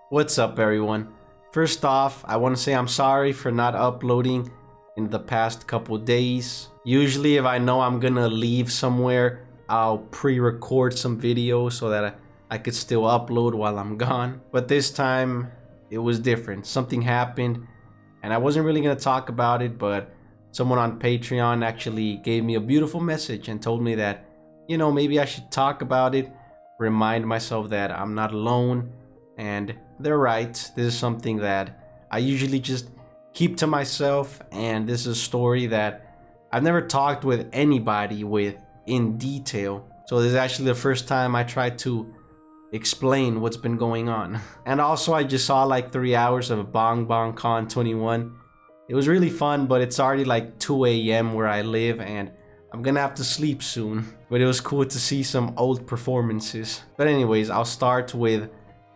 What's up, everyone? First off, I want to say I'm sorry for not uploading in the past couple days. Usually if I know I'm gonna leave somewhere, I'll pre-record some videos so that I could still upload while I'm gone. But this time it was different. Something happened and I wasn't really gonna talk about it, but someone on Patreon actually gave me a beautiful message and told me that, maybe I should talk about it, remind myself that I'm not alone. And they're right. This is something that I usually just keep to myself, and this is a story that I've never talked with anybody with in detail. So this is actually the first time I tried to explain what's been going on. And also I just saw like 3 hours of Bong Bong Con 21. It was really fun, but it's already like 2 a.m. where I live and I'm gonna have to sleep soon. But it was cool to see some old performances. But anyways, I'll start with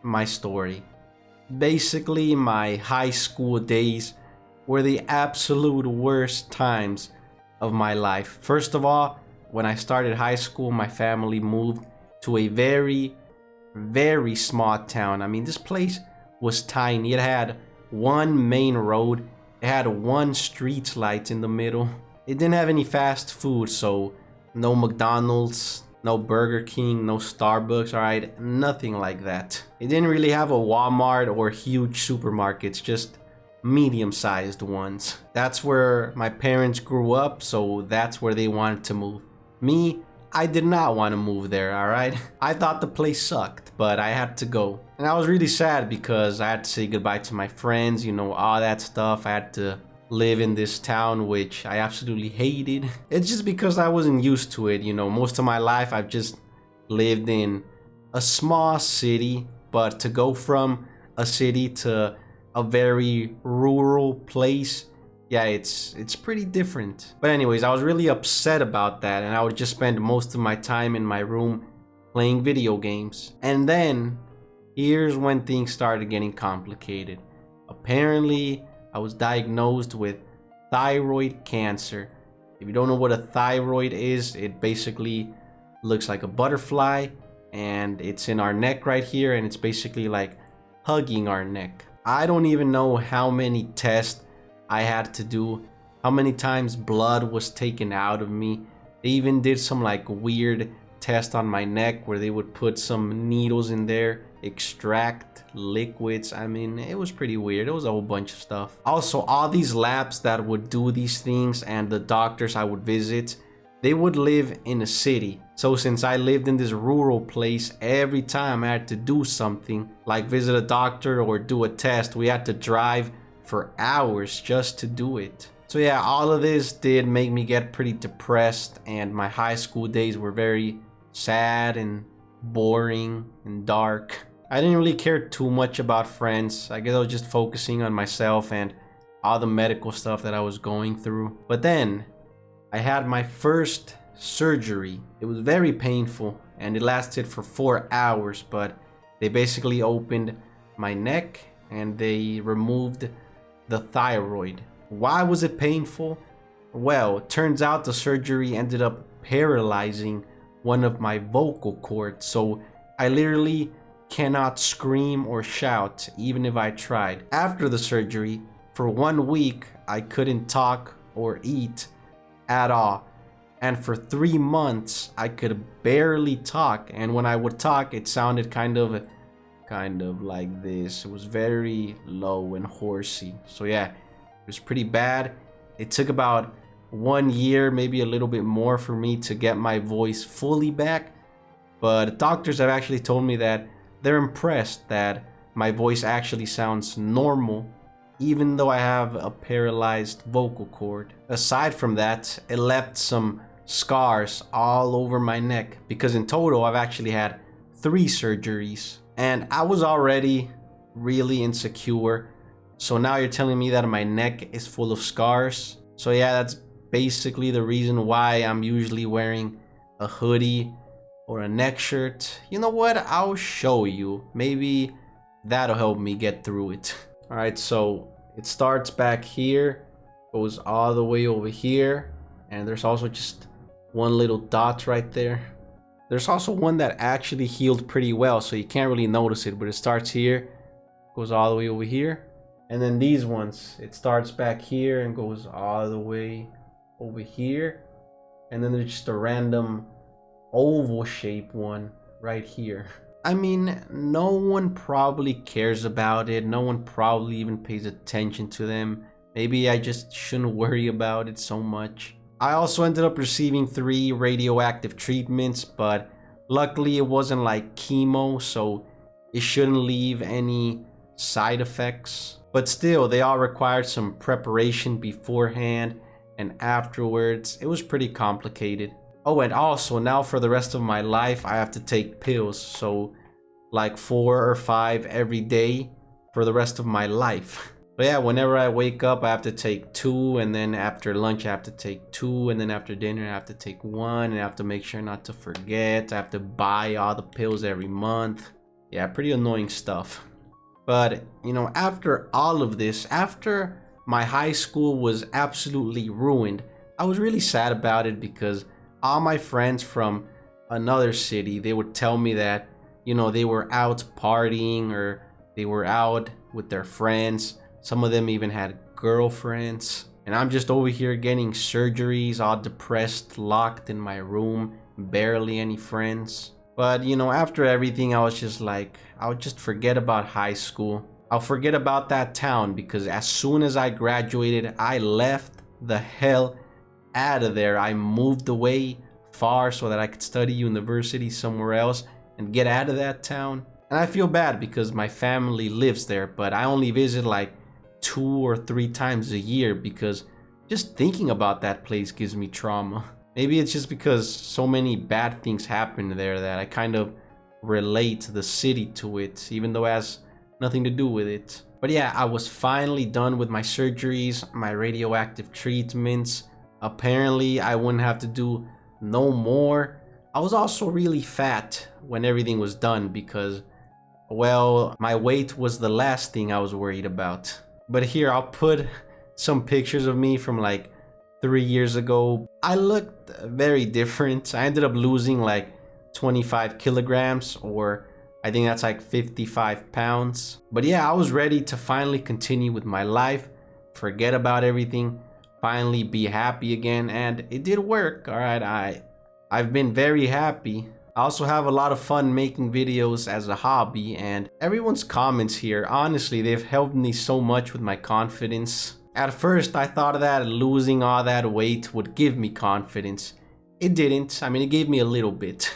my story. Basically, my high school days were the absolute worst times of my life. First of all, when I started high school, my family moved to a very, very small town. I mean, this place was tiny. It had one main road. It had one street light in the middle. It didn't have any fast food, so no McDonald's, no Burger King, no Starbucks, alright? Nothing like that. It didn't really have a Walmart or huge supermarkets, just medium-sized ones. That's where my parents grew up, so that's where they wanted to move. Me, I did not want to move there, alright? I thought the place sucked, but I had to go. And I was really sad because I had to say goodbye to my friends, all that stuff. I had to live in this town which I absolutely hated. It's just because I wasn't used to it. Most of my life I've just lived in a small city, but to go from a city to a very rural place, yeah, it's pretty different. But anyways, I was really upset about that, and I would just spend most of my time in my room playing video games. And then here's when things started getting complicated. Apparently I was diagnosed with thyroid cancer. If you don't know what a thyroid is, it basically looks like a butterfly and it's in our neck right here, and it's basically like hugging our neck. I don't even know how many tests I had to do, how many times blood was taken out of me. They even did some like weird test on my neck where they would put some needles in there, extract liquids. I mean, it was pretty weird. It was a whole bunch of stuff. Also, all these labs that would do these things and the doctors I would visit, they would live in a city. So since I lived in this rural place, every time I had to do something like visit a doctor or do a test, we had to drive for hours just to do it. So yeah, all of this did make me get pretty depressed, and my high school days were very sad and boring and dark. I didn't really care too much about friends. I guess I was just focusing on myself and all the medical stuff that I was going through. But then I had my first surgery. It was very painful and it lasted for 4 hours, but they basically opened my neck and they removed the thyroid. Why was it painful? Well, it turns out the surgery ended up paralyzing one of my vocal cords, so I literally cannot scream or shout even if I tried. After the surgery, for 1 week, I couldn't talk or eat at all. And for 3 months, I could barely talk. And when I would talk, it sounded kind of like this. It was very low and hoarsey. So yeah, it was pretty bad. It took about 1 year, maybe a little bit more, for me to get my voice fully back. But doctors have actually told me that they're impressed that my voice actually sounds normal, even though I have a paralyzed vocal cord. Aside from that, it left some scars all over my neck, because in total I've actually had 3 surgeries. And I was already really insecure, so now you're telling me that my neck is full of scars. So yeah, that's basically the reason why I'm usually wearing a hoodie or a neck shirt. You know what? I'll show you. Maybe that'll help me get through it. All right, so it starts back here, goes all the way over here, and there's also just one little dot right there. There's also one that actually healed pretty well, so you can't really notice it, but it starts here, goes all the way over here. And then these ones, it starts back here and goes all the way over here. And then there's just a random oval shape one right here. I mean, no one probably cares about it. No one probably even pays attention to them. Maybe I just shouldn't worry about it so much. I also ended up receiving 3 radioactive treatments, but luckily it wasn't like chemo, so it shouldn't leave any side effects. But still, they all required some preparation beforehand and afterwards. It was pretty complicated. Oh, and also now for the rest of my life, I have to take pills. So like 4 or 5 every day for the rest of my life. But yeah, whenever I wake up, I have to take 2, and then after lunch, I have to take 2, and then after dinner, I have to take 1, and I have to make sure not to forget. I have to buy all the pills every month. Yeah, pretty annoying stuff. But, you know, after all of this, after my high school was absolutely ruined, I was really sad about it because all my friends from another city, they would tell me that, you know, they were out partying or they were out with their friends. Some of them even had girlfriends. And I'm just over here getting surgeries, all depressed, locked in my room, barely any friends. But, you know, after everything, I was just like, I'll just forget about high school. I'll forget about that town because as soon as I graduated, I left the hell out of there. I moved away far so that I could study university somewhere else and get out of that town. And I feel bad because my family lives there, but I only visit like 2 or 3 times a year because just thinking about that place gives me trauma. Maybe it's just because so many bad things happen there that I kind of relate the city to it, even though it has nothing to do with it. But yeah, I was finally done with my surgeries, my radioactive treatments. Apparently, I wouldn't have to do no more. I was also really fat when everything was done because, well, my weight was the last thing I was worried about. But here, I'll put some pictures of me from like 3 years ago. I looked very different. I ended up losing like 25 kilograms, or I think that's like 55 pounds. But yeah, I was ready to finally continue with my life, forget about everything, finally be happy again, and it did work. All right, I've been very happy. I also have a lot of fun making videos as a hobby, and everyone's comments here, honestly, they've helped me so much with my confidence. At first, I thought that losing all that weight would give me confidence. It didn't. I mean, it gave me a little bit.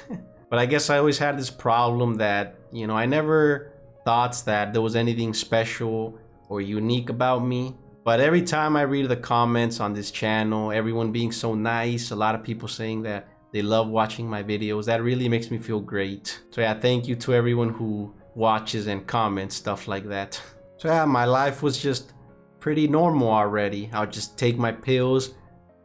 But I guess I always had this problem that, you know, I never thought that there was anything special or unique about me. But every time I read the comments on this channel, everyone being so nice, a lot of people saying that they love watching my videos, that really makes me feel great. So yeah, thank you to everyone who watches and comments stuff like that. So yeah, my life was just pretty normal already. I would just take my pills,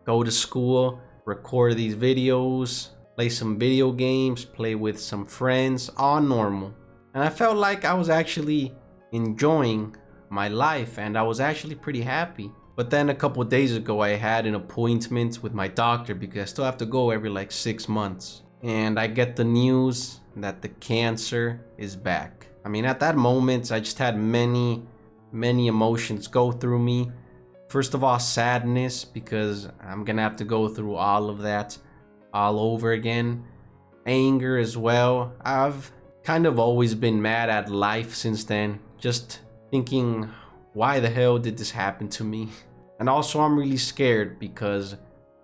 go to school, record these videos, play some video games, play with some friends, all normal. And I felt like I was actually enjoying my life and I was actually pretty happy. But then a couple of days ago, I had an appointment with my doctor because I still have to go every like 6 months. And I get the news that the cancer is back. I mean, at that moment, I just had many emotions go through me. First of all, sadness because I'm gonna have to go through all of that all over again. Anger as well. I've kind of always been mad at life since then. Just thinking, why the hell did this happen to me? And also I'm really scared because,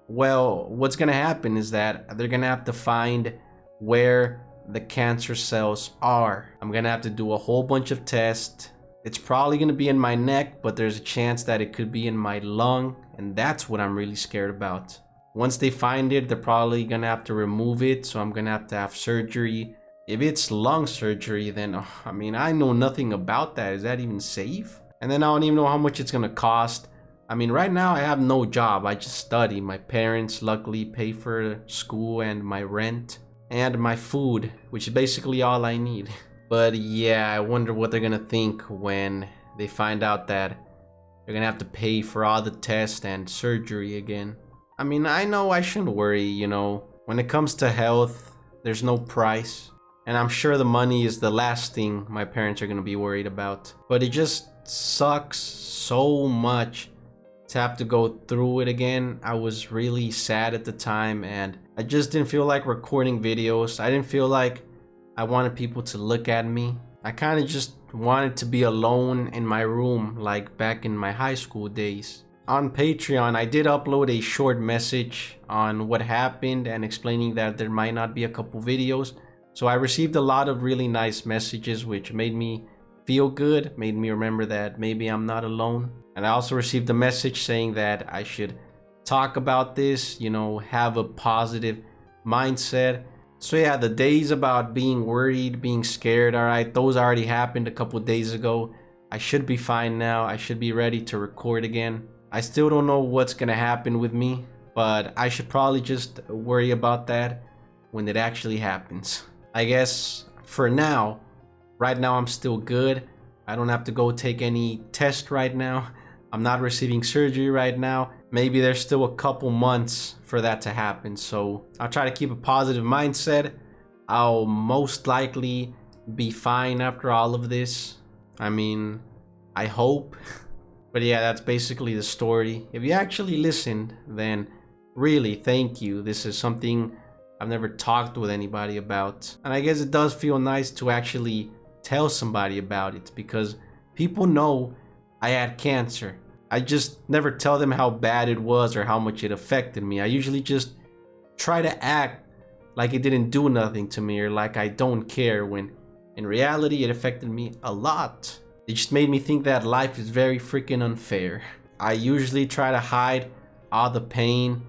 well, what's gonna happen is that they're gonna have to find where the cancer cells are. I'm gonna have to do a whole bunch of tests. It's probably gonna be in my neck, but there's a chance that it could be in my lung, and that's what I'm really scared about. Once they find it, they're probably gonna have to remove it, so I'm gonna have to have surgery. If it's lung surgery, then, I mean, I know nothing about that. Is that even safe? And then I don't even know how much it's gonna cost. I mean, right now I have no job. I just study. My parents luckily pay for school and my rent and my food, which is basically all I need. But yeah, I wonder what they're gonna think when they find out that they're gonna have to pay for all the tests and surgery again. I mean, I know I shouldn't worry, you know. When it comes to health, there's no price. And I'm sure the money is the last thing my parents are gonna be worried about. But it just sucks so much to have to go through it again. I was really sad at the time, and I just didn't feel like recording videos. I didn't feel like I wanted people to look at me. I kind of just wanted to be alone in my room, like back in my high school days. On Patreon, I did upload a short message on what happened and explaining that there might not be a couple videos. So I received a lot of really nice messages, which made me feel good, made me remember that maybe I'm not alone. And I also received a message saying that I should talk about this, you know, have a positive mindset. So yeah, the days about being worried, being scared, all right, those already happened a couple days ago. I should be fine now. I should be ready to record again. I still don't know what's gonna happen with me, but I should probably just worry about that when it actually happens. I guess for now, right now I'm still good. I don't have to go take any test right now. I'm not receiving surgery right now. Maybe there's still a couple months for that to happen. So I'll try to keep a positive mindset. I'll most likely be fine after all of this. I mean, I hope. But yeah, that's basically the story. If you actually listened, then really thank you. This is something I've never talked with anybody about. And I guess it does feel nice to actually tell somebody about it, because people know I had cancer. I just never tell them how bad it was or how much it affected me. I usually just try to act like it didn't do nothing to me or like I don't care, when in reality it affected me a lot. It just made me think that life is very freaking unfair. I usually try to hide all the pain.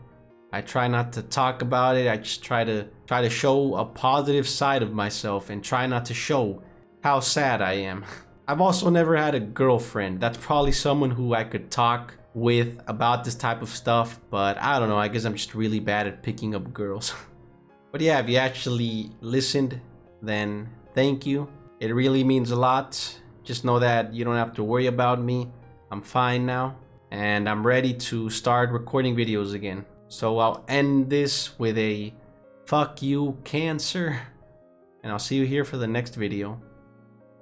I try not to talk about it. I just try to show a positive side of myself and try not to show how sad I am. I've also never had a girlfriend. That's probably someone who I could talk with about this type of stuff, but I don't know, I guess I'm just really bad at picking up girls. But yeah, if you actually listened, then thank you. It really means a lot. Just know that you don't have to worry about me. I'm fine now, and I'm ready to start recording videos again. So I'll end this with a fuck you, cancer, and I'll see you here for the next video.